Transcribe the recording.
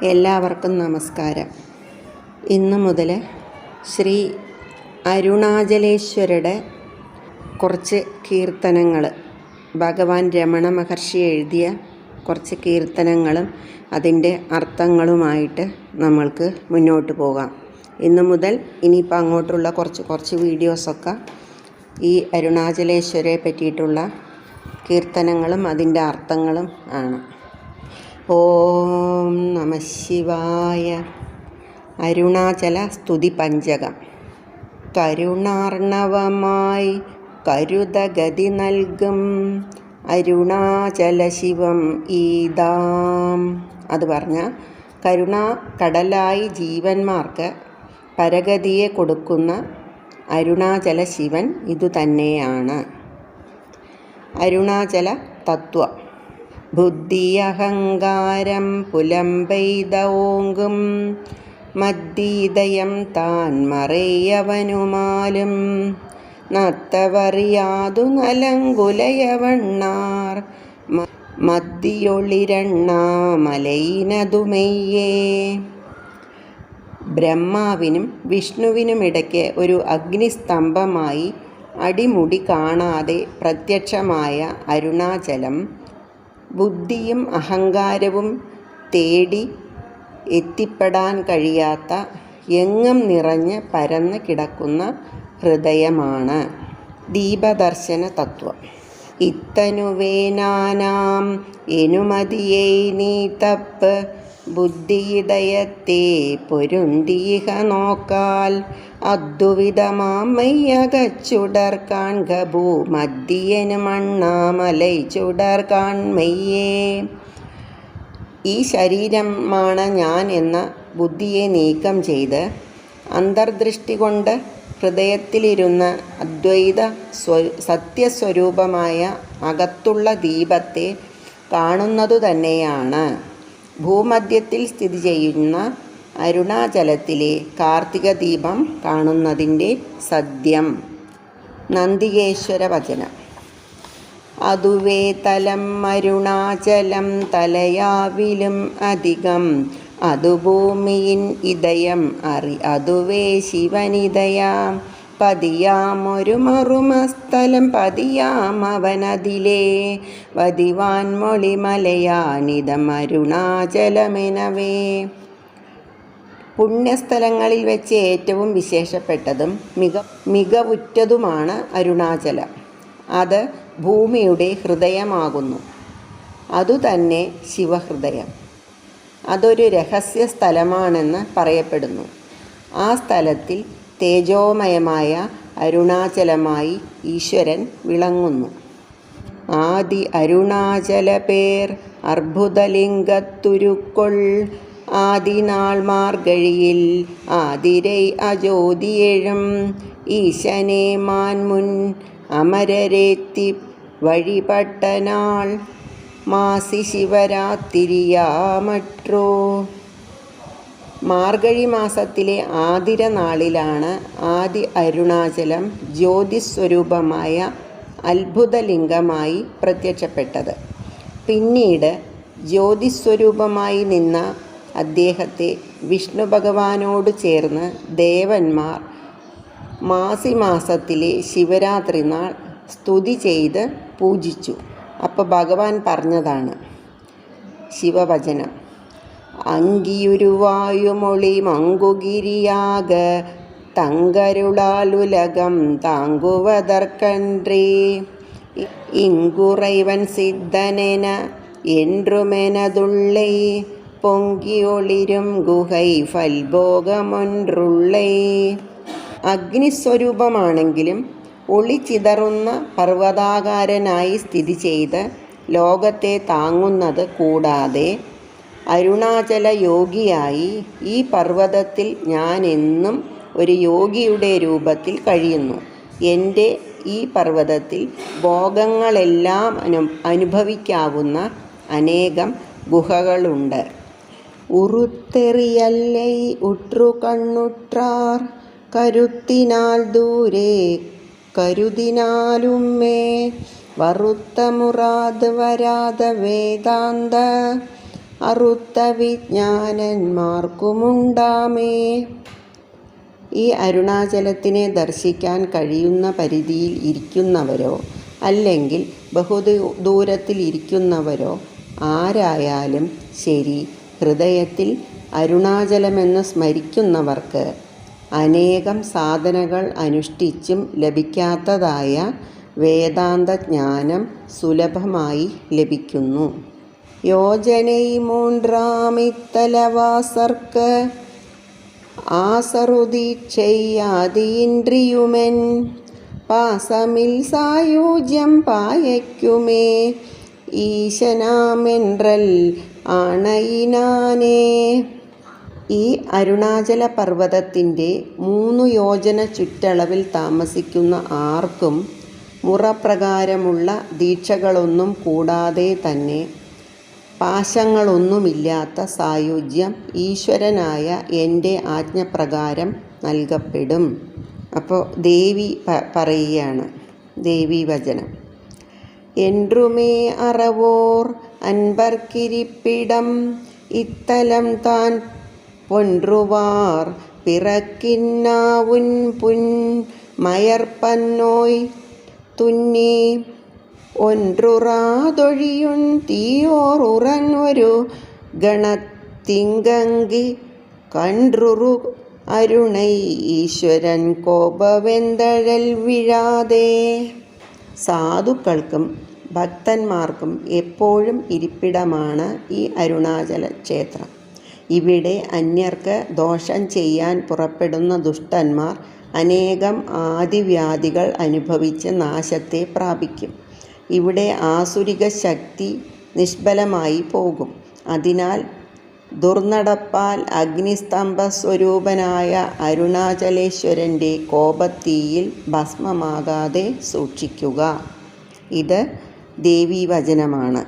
എല്ലാവർക്കും നമസ്കാരം. ഇന്നു മുതൽ ശ്രീ അരുണാചലേശ്വരുടെ കുറച്ച് കീർത്തനങ്ങൾ, ഭഗവാൻ രമണ മഹർഷി എഴുതിയ കുറച്ച് കീർത്തനങ്ങളും അതിൻ്റെ അർത്ഥങ്ങളുമായിട്ട് നമ്മൾക്ക് മുന്നോട്ട് പോകാം. ഇന്നു മുതൽ ഇനിയിപ്പോൾ അങ്ങോട്ടുള്ള കുറച്ച് വീഡിയോസൊക്കെ ഈ അരുണാചലേശ്വരെ പറ്റിയിട്ടുള്ള കീർത്തനങ്ങളും അതിൻ്റെ അർത്ഥങ്ങളും ആണ്. ഓം നമഃ ശിവായ. അരുണാചല സ്തുതി പഞ്ചകം. കരുണാർണവമായി കരുതഗതി നൽകും അരുണാചല ശിവം ഈദാം. അത് പറഞ്ഞാൽ കരുണാ കടലായി ജീവന്മാർക്ക് പരഗതിയെ കൊടുക്കുന്ന അരുണാചല ശിവൻ ഇതുതന്നെയാണ്. അരുണാചല തത്വം. ബുദ്ധി അഹങ്കാരം പുലമ്പെയ്ത ഓങ്കും മദ്ദീതയം താൻ മറയവനുമാലും നത്തവറിയാതു നലങ്കുലയവണ്ണാർ മദ്ദിയൊളിരണ്ണാമലയിനതുമെയ്യേ. ബ്രഹ്മാവിനും വിഷ്ണുവിനുമിടയ്ക്ക് ഒരു അഗ്നിസ്തംഭമായി അടിമുടി കാണാതെ പ്രത്യക്ഷമായ അരുണാചലം ബുദ്ധിയും അഹങ്കാരവും തേടി എത്തിപ്പെടാൻ കഴിയാത്ത എങ്ങും നിറഞ്ഞ് പരന്ന് കിടക്കുന്ന ഹൃദയമാണ്. ദീപദർശന തത്വം. ഇത്തനുവേനാനാം എനുമതിയേ നീ തപ്പ് ബുദ്ധിയിദയത്തെ പൊരുന്തിയിഹ നോക്കാൽ അദ്വിതമാമയ്യകച്ചുടർ കാൺക ഭൂമദ്ദിയനു മണ്ണാമലൈ ചുടർ കാൺമയ്യേ. ഈ ശരീരമാണ് ഞാൻ എന്ന ബുദ്ധിയെ നീക്കം ചെയ്ത് അന്തർദൃഷ്ടി കൊണ്ട് ഹൃദയത്തിലിരുന്ന അദ്വൈത സത്യസ്വരൂപമായ അകത്തുള്ള ദീപത്തെ കാണുന്നതു തന്നെയാണ് ഭൂമധ്യത്തിൽ സ്ഥിതി ചെയ്യുന്ന അരുണാചലത്തിലെ കാർത്തിക ദീപം കാണുന്നതിൻ്റെ സത്യം. നന്ദികേശ്വര വചനം. അതുവേ തലം അരുണാചലം തലയാവിലും അധികം അതുഭൂമിയിൻ ഇദയം അതുവേ ശിവനിദയാം പതിയാമൊരു മറുമസ്ഥലം പതിയാം അവനതിലേ വതിവാൻ മൊളിമലയാനിതം അരുണാചലമെനവേ. പുണ്യസ്ഥലങ്ങളിൽ വെച്ച് ഏറ്റവും വിശേഷപ്പെട്ടതും മികവുറ്റതുമാണ് അരുണാചലം. അത് ഭൂമിയുടെ ഹൃദയമാകുന്നു. അതുതന്നെ ശിവഹൃദയം. അതൊരു രഹസ്യ സ്ഥലമാണെന്ന് പറയപ്പെടുന്നു. ആ സ്ഥലത്തിൽ തേജോമയമായ അരുണാചലമായി ഈശ്വരൻ വിളങ്ങുന്നു. ആദി അരുണാചല പേർ അർബുദലിംഗത്തുരുക്കൊൾ ആദിനാൾ മാർഗഴിയിൽ ആതിരൈ അജ്യോതിയെഴും ഈശനെ മാൻമുൻ അമരരേത്തി വഴിപട്ടനാൾ മാസി ശിവരാത്രിയാമട്രോ. മാർഗഴി മാസത്തിലെ ആതിര നാളിലാണ് ആദി അരുണാചലം ജ്യോതിസ്വരൂപമായ അത്ഭുതലിംഗമായി പ്രത്യക്ഷപ്പെട്ടത്. പിന്നീട് ജ്യോതിസ്വരൂപമായി നിന്ന അദ്ദേഹത്തെ വിഷ്ണു ഭഗവാനോട് ചേർന്ന് ദേവന്മാർ മാസിമാസത്തിലെ ശിവരാത്രി നാൾ സ്തുതി ചെയ്ത് പൂജിച്ചു. അപ്പോൾ ഭഗവാൻ പറഞ്ഞതാണ് ശിവവചനം. അങ്കിയുരുവായുമൊളി മങ്കുഗിരിയാക തങ്കരുളാലുലകം താങ്കുവതർക്കன்றേ ഇങ്കുറൈവൻ സിദ്ധനെന என்றுமெனதுள்ளை പൊങ്കിയൊളിരും ഗുഹൈ ഫൽഭോഗമൊൻറുള്ളൈ. അഗ്നിസ്വരൂപമാണെങ്കിലും ഒളിച്ചിതറുന്ന പർവ്വതാകാരനായി സ്ഥിതി ചെയ്ത് ലോകത്തെ താങ്ങുന്നത് കൂടാതെ അരുണാചല യോഗിയായി ഈ പർവ്വതത്തിൽ ഞാൻ എന്നും ഒരു യോഗിയുടെ രൂപത്തിൽ കഴിയുന്നു. എൻ്റെ ഈ പർവ്വതത്തിൽ ഭോഗങ്ങളെല്ലാം അനുഭവിക്കാവുന്ന അനേകം ഗുഹകളുണ്ട്. ഉറുത്തെറിയല്ലൈ ഉറ്റു കണ്ണുറ്റാർ കരുത്തിനാൽ ദൂരെ കരുതിനാലുമേ വറുത്ത മുറാദ് വരാത വേദാന്ത അറുത്ത വിജ്ഞാനന്മാർക്കുമുണ്ടാമേ. ഈ അരുണാചലത്തിനെ ദർശിക്കാൻ കഴിയുന്ന പരിധിയിൽ ഇരിക്കുന്നവരോ അല്ലെങ്കിൽ ബഹുദൂരത്തിൽ ഇരിക്കുന്നവരോ ആരായാലും ശരി, ഹൃദയത്തിൽ അരുണാചലമെന്ന് സ്മരിക്കുന്നവർക്ക് അനേകം സാധനകൾ അനുഷ്ഠിച്ചും ലഭിക്കാത്തതായ വേദാന്തജ്ഞാനം സുലഭമായി ലഭിക്കുന്നു. യോജനൈ മൂன்றாமித்தலவாசற்கு ആസറുദീക്ഷയാതീന്ദ്രിയുമെൻ പാസമിൽ സായൂജ്യം പായയ്ക്കുമേ ഈശനാമെன்றൽ ആണയിനാനേ. ഈ അരുണാചല പർവ്വതത്തിൻ്റെ 3 യോജന ചുറ്റളവിൽ താമസിക്കുന്ന ആർക്കും മുറപ്രകാരമുള്ള ദീക്ഷകളൊന്നും കൂടാതെ തന്നെ പാശങ്ങളൊന്നുമില്ലാത്ത സായുജ്യം ഈശ്വരനായ എൻ്റെ ആജ്ഞപ്രകാരം നൽകപ്പെടും. അപ്പോൾ ദേവി പറയുകയാണ്, ദേവി വചനം. என்றுமே அறவோர் அன்பர்க்கிரிப்பிடம் இத்தலம் தான் பொன்றுவார் பிறக்கின்னா உன் புன் மயற்பன்னோய் തുന്നി ഒൻറുറാതൊഴിയുൻ തീയോർ ഉറൻ ഒരു ഗണത്തിങ്കി കൻറുറു അരുണൈ ഈശ്വരൻ കോപവെന്തഴൽ വിഴാതെ. സാധുക്കൾക്കും ഭക്തന്മാർക്കും എപ്പോഴും ഇരിപ്പിടമാണ് ഈ അരുണാചല ക്ഷേത്രം. ഇവിടെ അന്യർക്ക് ദോഷം ചെയ്യാൻ പുറപ്പെടുന്ന ദുഷ്ടന്മാർ അനേകം ആദിവ്യാധികൾ അനുഭവിച്ച് നാശത്തെ പ്രാപിക്കും. ഇവിടെ ആസുരിക ശക്തി നിഷ്ഫലമായി പോകും. അതിനാൽ ദുർനടപ്പാൽ അഗ്നിസ്തംഭസ്വരൂപനായ അരുണാചലേശ്വരൻ്റെ കോപത്തീയിൽ ഭസ്മമാകാതെ സൂക്ഷിക്കുക. ഇത് ദേവീവചനമാണ്.